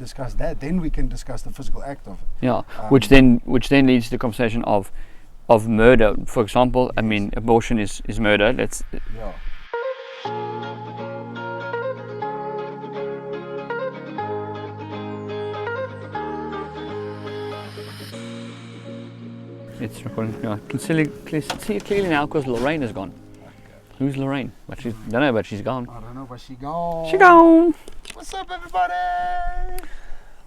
discuss that, then we can discuss the physical act of it. Yeah, which then leads to the conversation of murder. For example, I mean, abortion is murder. Yeah. It's recording. Yeah, I can see it clearly now because Lorraine is gone. Who's Lorraine? But she's don't know, but she's gone. I don't know, but she gone. She gone. What's up, everybody?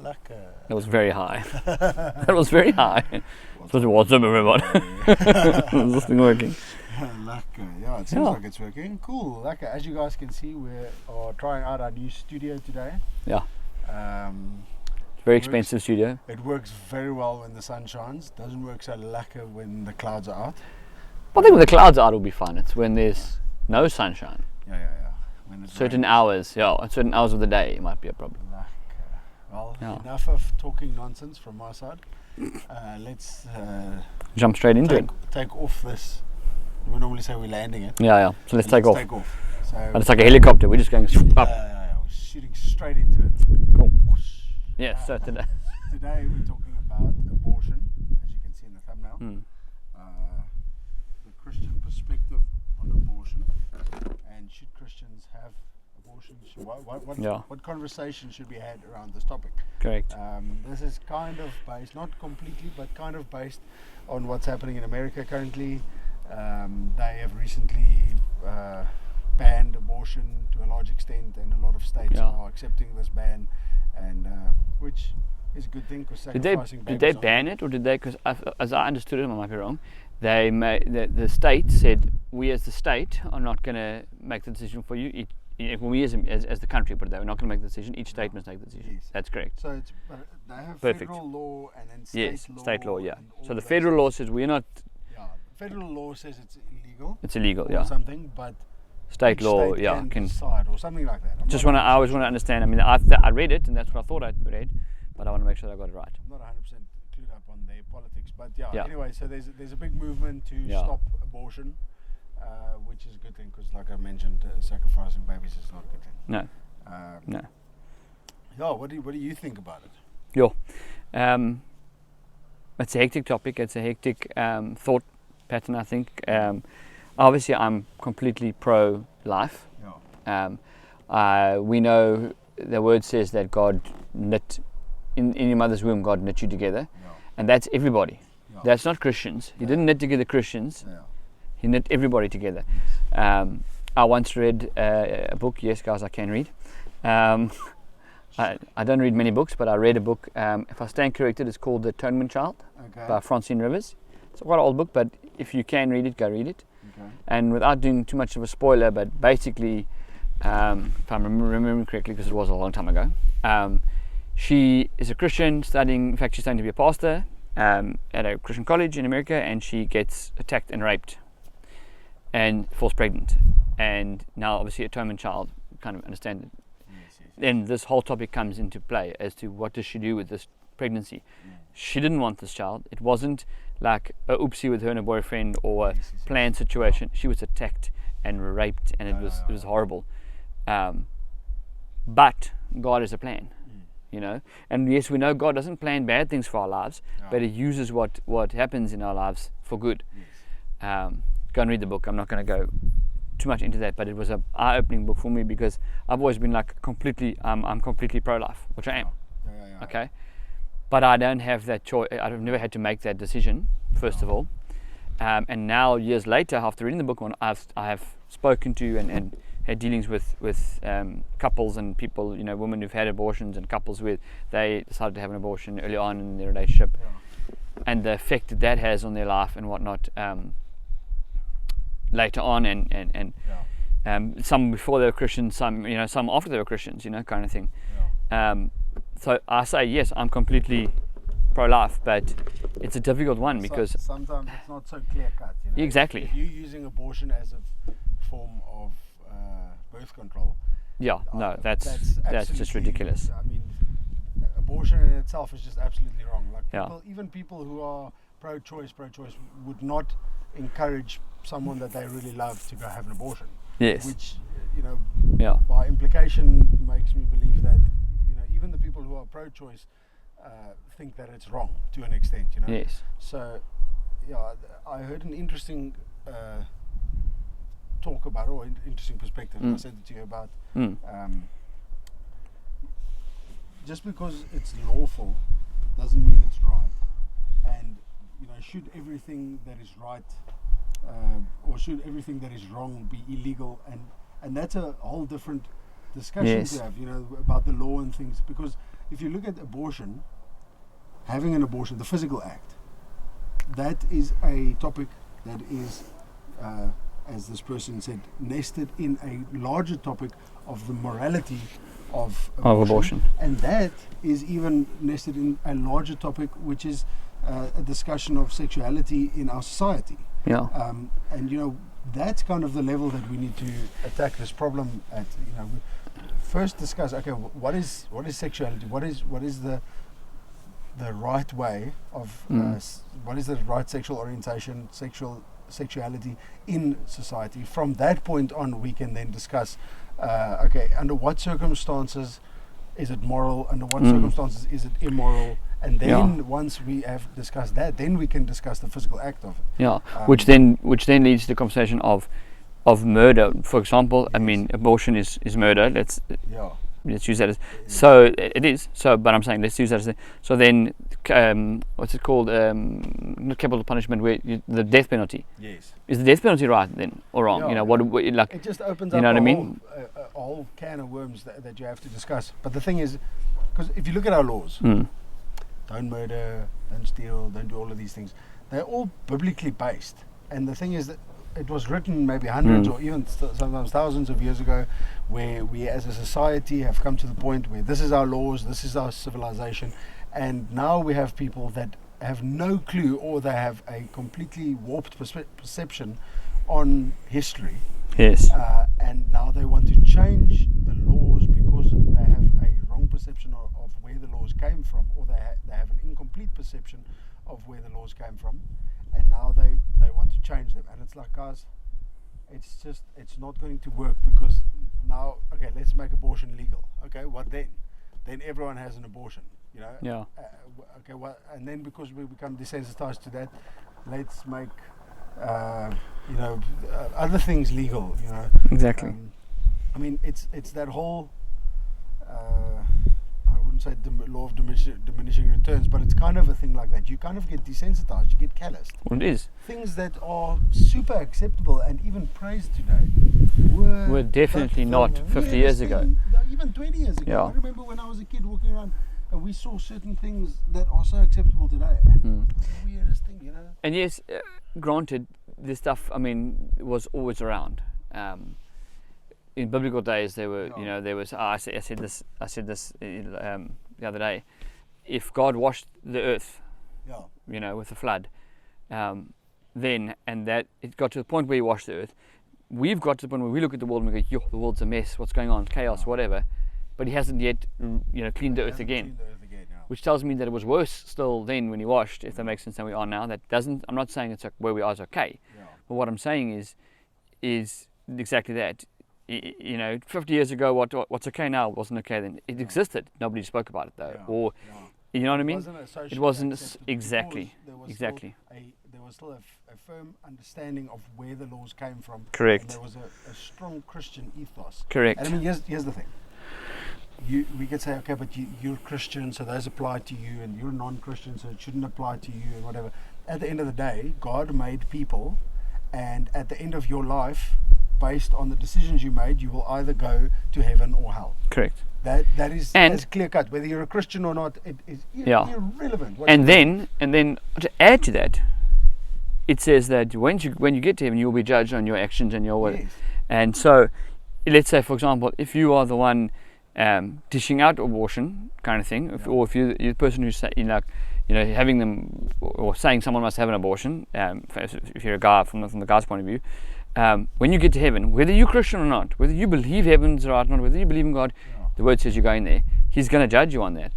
Lekker. That was very high. That was very high. What's up, everybody? Is this thing working? Lekker. Yeah, it seems like it's working. Cool. Lekker. As you guys can see, we are trying out our new studio today. Yeah. Very expensive studio. It works very well when the sun shines. Doesn't work so lekker when the clouds are out. I think when the clouds are out, it'll be fine. It's when there's no sunshine. Yeah. When it's certain rains. hours, at certain hours of the day, it might be a problem. Well, enough of talking nonsense from my side. Let's jump straight into it. Take off this. We normally say we're landing it. Yeah. So let's take off. Take off. So and it's like a helicopter. We're just going up. We're shooting straight into it. Cool. Yes. So today we're talking about abortion, as you can see in the thumbnail. The Christian perspective on abortion, and should Christians have abortion? What conversation should be had around this topic? Correct. This is kind of based, not completely, but kind of based on what's happening in America currently. They have recently banned abortion to a large extent, and a lot of states are accepting this ban, and which is a good thing because sacrificing babies. Did they ban it, or did they? Because as I understood it, I might be wrong. They the state said, we as the state are not going to make the decision for you. We as the country, but we're not going to make the decision. Each state must make the decision. Yes. That's correct. So they have perfect. Federal law and then state law. Yeah. So the federal law says we're not. Yeah, federal law says it's illegal. It's illegal. Or something, but state law, can decide or something like that. I always want to understand. I mean, I read it, and that's what I thought I read, but I want to make sure I got it right. I'm not 100% clued up on their politics, but anyway, so there's a big movement to stop abortion, which is a good thing because, like I mentioned, sacrificing babies is not a good thing. No. No. Yeah. What do you think about it? It's a hectic topic. It's a hectic thought pattern, I think. Obviously, I'm completely pro-life. Yeah. We know the word says that God knit, in your mother's womb, God knit you together. Yeah. And that's everybody. Yeah. That's not Christians. He didn't knit together Christians. Yeah. He knit everybody together. Yes. I once read a book. Yes, guys, I can read. I don't read many books, but I read a book. If I stand corrected, it's called The Atonement Child by Francine Rivers. It's quite an old book, but if you can read it, go read it. Okay. And without doing too much of a spoiler, but basically, if I'm remembering correctly, because it was a long time ago, she is a Christian studying. In fact, she's studying to be a pastor at a Christian college in America, and she gets attacked and raped and falls pregnant. And now, obviously, Atonement Child kind of understand it. Yes. Then this whole topic comes into play as to what does she do with this pregnancy. She didn't want this child. It wasn't like a oopsie with her and her boyfriend or a planned situation. She was attacked and raped, and it was horrible. But God has a plan, you know. And yes, we know God doesn't plan bad things for our lives, but He uses what happens in our lives for good. Yes. Go and read the book. I'm not going to go too much into that, but it was an eye-opening book for me because I've always been like I'm completely pro-life, which I am. Yeah. Okay, but I don't have that choice. I've never had to make that decision, first of all. And now, years later, after reading the book, I have spoken to and had dealings with couples and people, you know, women who've had abortions and couples where they decided to have an abortion early on in their relationship, and the effect that has on their life and whatnot. Later on, and some before they were Christians, some after they were Christians, kind of thing. So I say yes, I'm completely pro-life, but it's a difficult one because sometimes it's not so clear cut. You know? Exactly. If you're using abortion as a form of birth control, that's just ridiculous. I mean, abortion in itself is just absolutely wrong. Like even people who are pro-choice would not encourage someone that they really love to go have an abortion. Yes. Which, by implication makes me believe that, even the people who who are pro-choice think that it's wrong to an extent, you know. Yes. So, yeah, I heard an interesting talk about, or interesting perspective. I said it to you about. Just because it's lawful doesn't mean it's right, and you know, should everything that is right or should everything that is wrong be illegal? And that's a whole different discussion to have, you know, about the law and things. Because if you look at abortion, having an abortion, the physical act, that is a topic that is, as this person said, nested in a larger topic of the morality of abortion. And that is even nested in a larger topic, which is a discussion of sexuality in our society. Yeah. And you know, that's kind of the level that we need to attack this problem at. You know, first discuss, okay, what is sexuality? What is the right way of what is the right sexual orientation, sexuality in society? From that point on, we can then discuss, okay, under what circumstances is it moral, under what circumstances is it immoral, and then once we have discussed that, then we can discuss the physical act of it. Yeah, which then leads to the conversation of murder, for example. I mean, abortion is murder. Let's use that as so. It is so, but I'm saying let's use that as so. Then, what's it called? Not capital punishment, where the death penalty. Yes. Is the death penalty right then or wrong? Yeah, you know what? Like it just opens you up know what a I mean? whole can of worms that you have to discuss. But the thing is, because if you look at our laws, don't murder, don't steal, don't do all of these things. They're all biblically based, and the thing is that it was written maybe hundreds or even sometimes thousands of years ago, where we as a society have come to the point where this is our laws, this is our civilization, and now we have people that have no clue, or they have a completely warped perception on history. Yes. And now they want to change the laws because they have a wrong perception of where the laws came from, or they have an incomplete perception of where the laws came from, and now they want to change them. And it's like, guys, it's not going to work, because now, okay, let's make abortion legal. Okay, what then? Then everyone has an abortion, you know? Yeah. Okay, well, and then because we become desensitized to that, let's make other things legal, you know. Exactly. I mean, it's that whole I wouldn't say law of diminishing returns, but it's kind of a thing like that. You kind of get desensitized, you get calloused. Well, it is. Things that are super acceptable and even praised today were definitely not 50 years ago. Even 20 years ago. Yeah. I remember when I was a kid walking around, and we saw certain things that are so acceptable today, and it was the weirdest thing, you know. And yes, granted, this stuff, I mean, was always around. In biblical days, there were, you know, there was. I said this the other day. If God washed the earth, you know, with the flood, then and that it got to the point where He washed the earth, we've got to the point where we look at the world and we go, "Yo, the world's a mess. What's going on? Chaos, whatever." But He hasn't yet, you know, cleaned the earth again. Which tells me that it was worse still then when He washed, if that makes sense, than we are now. That doesn't. I'm not saying it's where we are is okay, but what I'm saying is exactly that. You know, 50 years ago, what's okay now wasn't okay then. It existed. Nobody spoke about it though, or you know what I mean? It wasn't exactly. There was still a firm understanding of where the laws came from. Correct. And there was a strong Christian ethos. Correct. And I mean, here's the thing. We could say, okay, but you're Christian, so those apply to you, and you're non-Christian, so it shouldn't apply to you, and whatever. At the end of the day, God made people, and at the end of your life, based on the decisions you made, you will either go to heaven or hell. Correct. That is as clear cut. Whether you're a Christian or not, it is irrelevant. And then to add to that, it says that when you get to heaven, you will be judged on your actions and your way. Yes. And so, let's say, for example, if you are the one dishing out abortion kind of thing, or if you're the person who's having them, or saying someone must have an abortion, if you're a guy from the guy's point of view, when you get to heaven, whether you're Christian or not, whether you believe heaven's right or not, whether you believe in God, the word says you're going there. He's going to judge you on that.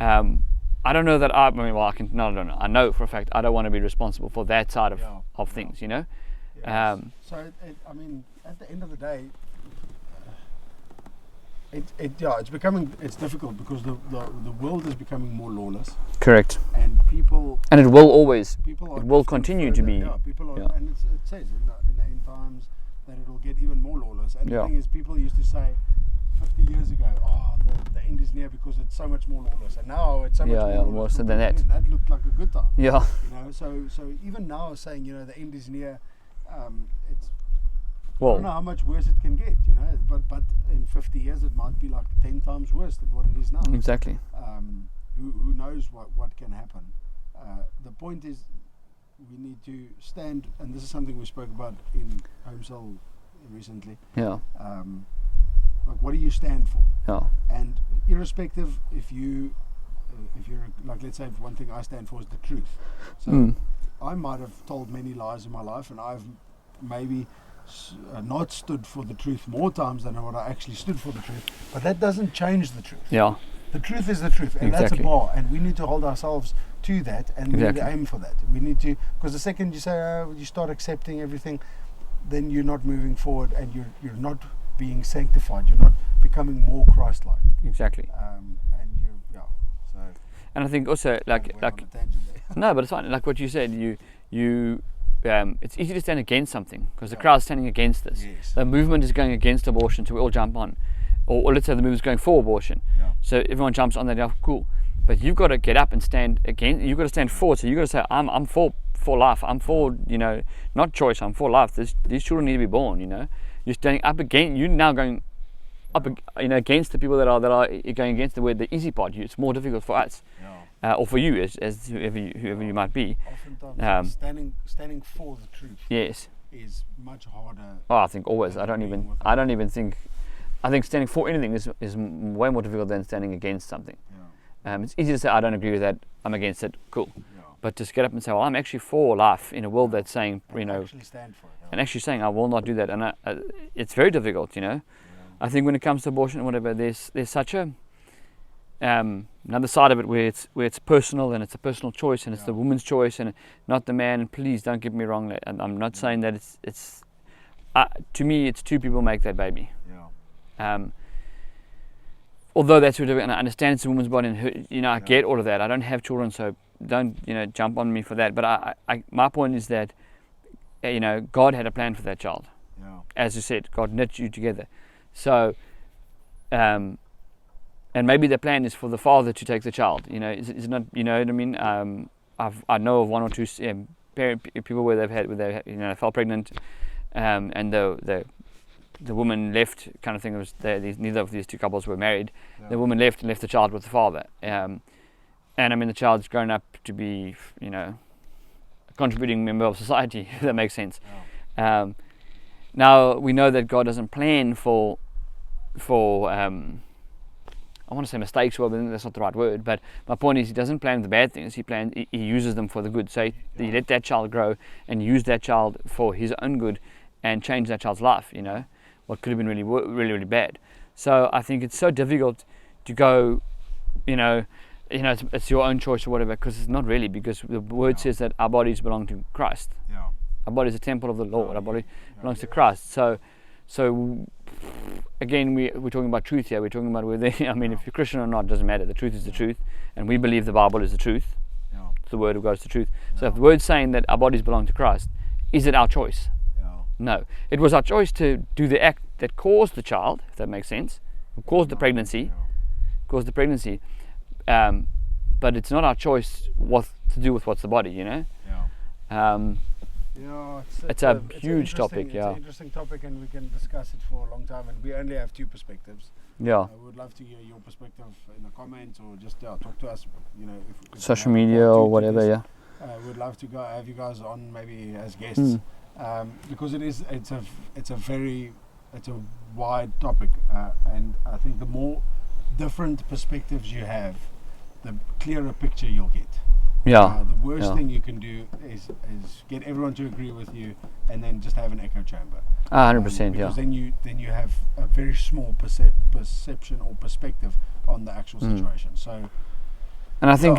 I don't know that I don't know. I know for a fact I don't want to be responsible for that side of things, you know. Yes. So I mean, at the end of the day, it's difficult because the world is becoming more lawless, Correct. and people And it will always. are It will drifting continue to further. be. Yeah, people are, yeah. and it says in the end times that it will get even more lawless. And Yeah. the thing is, people used to say 50 years ago, oh, the end is near because it's so much more lawless, and now it's so much Yeah, more lawless. worse than that. That looked like a good time. Yeah. So even now saying, the end is near, it's I Well, don't know how much worse it can get, but in 50 years it might be like 10 times worse than what it is now. exactly. Who knows what can happen. The point is, we need to stand, and this is something we spoke about in Home Cell recently. Yeah. Like, what do you stand for? Yeah. And irrespective, if you're like, let's say one thing I stand for is the truth. So I might have told many lies in my life, and I've maybe not stood for the truth more times than what I actually stood for the truth. But that doesn't change the truth. Yeah. The truth is the truth, and that's a Exactly. bar, and we need to hold ourselves to that, and we need Exactly. to aim for that. We need to, because the second you say you start accepting everything, then you're not moving forward, and you're not being sanctified. You're not becoming more Christ-like. Exactly. And so And I think also like went on a tangent there. no, but it's fine. Like what you said, it's easy to stand against something because the Yeah. crowd's standing against this. Yes. The movement is going against abortion, so we all jump on. Or let's say the movement is going for abortion, Yeah. so everyone jumps on that. Yeah, cool. But you've got to get up and stand against. You've got to stand for it. So you've got to say, I'm for life. I'm for not choice. I'm for life. These children need to be born. You're standing up against. You're now going up, against the people that are going against the easy part. It's more difficult for us, or for you as whoever you might be. Oftentimes, standing for the truth Yes. is much harder. Oh, I think always. I don't Agreeing with even think. I think standing for anything is way more difficult than standing against something. Yeah. It's easy to say I don't agree with that. I'm against it. Cool. Yeah. But just get up and say, well, I'm actually for life in a world that's saying, Actually stand for it. and actually saying I will not do that. And it's very difficult. I think when it comes to abortion and whatever, there's such a another side of it where it's personal and it's a personal choice and it's the woman's choice and not the man. And please don't get me wrong. And I'm not saying that it's to me it's two people make that baby. Although that's what and I understand it's a woman's body and her, I get all of that. I don't have children, so don't jump on me for that. But I my point is that God had a plan for that child. Yeah. As you said, God knit you together. So, and maybe the plan is for the father to take the child. Is it not? You know what I mean? I know of one or two people where they fell pregnant, and the woman left, kind of thing. It was neither of these two couples were married. Yeah. The woman left and left the child with the father. And I mean, the child's grown up to be, a contributing member of society, if that makes sense. Yeah. Now we know that God doesn't plan for I want to say mistakes, well, but that's not the right word. But my point is, He doesn't plan the bad things. He uses them for the good. So He let that child grow and use that child for His own good and change that child's life. What could have been really, really, really bad. So I think it's so difficult to go, it's your own choice or whatever, because it's not really, because the word says that our bodies belong to Christ. Yeah. Our body is a temple of the Lord. Our body belongs to Christ. So again, we're talking about truth here. We're talking about whether, if you're Christian or not, doesn't matter. The truth is the truth, and we believe the Bible is the truth. Yeah. The Word of God is the truth. So if the word's saying that our bodies belong to Christ, is it our choice? No. It was our choice to do the act that caused the child, if that makes sense, caused the pregnancy, but it's not our choice what to do with what's the body, It's a huge topic, It's an interesting topic, and we can discuss it for a long time, and we only have two perspectives. Yeah. I would love to hear your perspective in the comments, or just talk to us, if Social you have media a part or two to whatever, this. yeah. We'd love to have you guys on maybe as guests, because it's a wide topic, and I think the more different perspectives you have, the clearer picture you'll get. Yeah. The worst thing you can do is get everyone to agree with you, and then just have an echo chamber. 100%, yeah. Because then you have a very small perception or perspective on the actual situation. So. And I think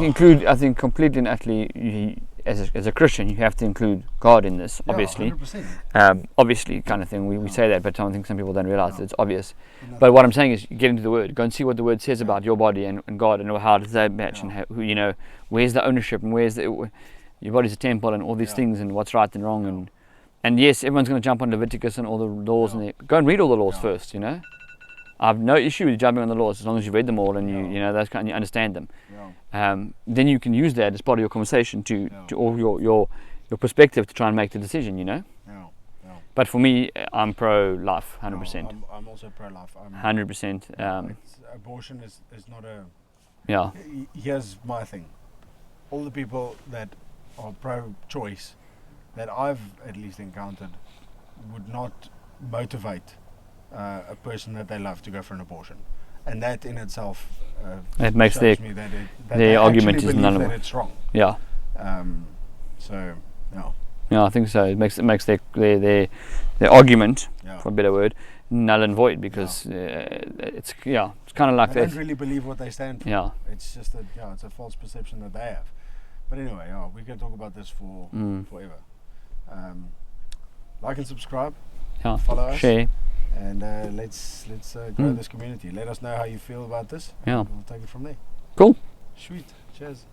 completely and utterly, as a Christian, you have to include God in this, obviously. 100%. Obviously, kind of thing. We Yeah. say that, but I think some people don't realize Yeah. that it's obvious. And But what I'm saying is, get into the Word. Go and see what the Word says Yeah. about your body and God, and how does that match, Yeah. and how, who, you know, where's the ownership, and where's your body's a temple, and all these Yeah. things, and what's right and wrong, Yeah. and yes, everyone's going to jump on Leviticus and all the laws, Yeah. and go and read all the laws Yeah. first. You know, I have no issue with jumping on the laws as long as you've read them all and Yeah. you know those kind, you understand them. Yeah. Then you can use that as part of your conversation to Yeah. all your perspective to try and make the decision. You know. Yeah. Yeah. But for me, I'm pro-life, 100%. No, I'm also pro-life. 100%. Abortion is not a. Yeah. Here's my thing. All the people that are pro-choice that I've at least encountered would not motivate a person that they love to go for an abortion, and that in itself It makes shows their me that their they argument actually is believe none of that it. it's wrong. Yeah. So no. Yeah, I think so. It makes their argument, Yeah. for a better word, null and void because it's kind of like They that. don't really believe what they stand for. Yeah. It's just it's a false perception that they have. But anyway, we can talk about this for forever. Like and subscribe, Yeah. follow us, Share. and let's grow this community. Let us know how you feel about this. Yeah. We'll take it from there. Cool. Sweet. Cheers.